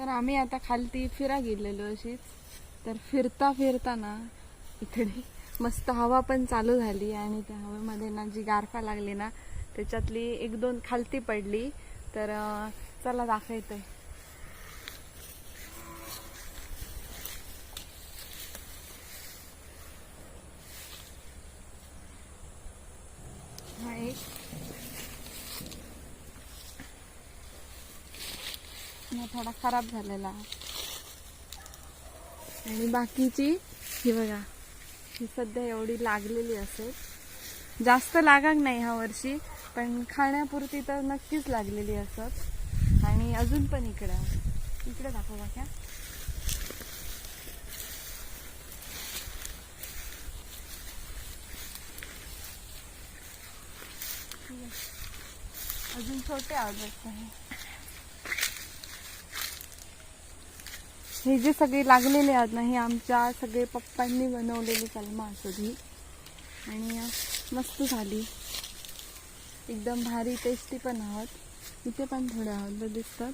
तर आम्ही आता खालती फिरा गेलेलो अशीच. तर फिरता फिरता ना इकडे मस्त हवा पण चालू झाली आणि त्या हवेमध्ये ना जी गारफा लागली ना त्याच्यातली एक दोन खालती पडली. तर चला दाखवते. हा एक थोडा खराब झालेला आणि बाकीची ही बघा ही सध्या एवढी लागलेली असेल. जास्त लागाक नाही ह्या वर्षी पण खाण्यापुरती तर नक्कीच लागलेली असत. आणि अजून पण इकडे दाखव बाक्या. अजून छोटे आवडत आहे. हे जे सगळे लागलेले आहेत ना हे आमच्या सगळे पप्पांनी बनवलेली कलमा असत ही. आणि मस्त झाली एकदम भारी टेस्टी पण आहोत. इथे पण थोडे आहोत दिसतात.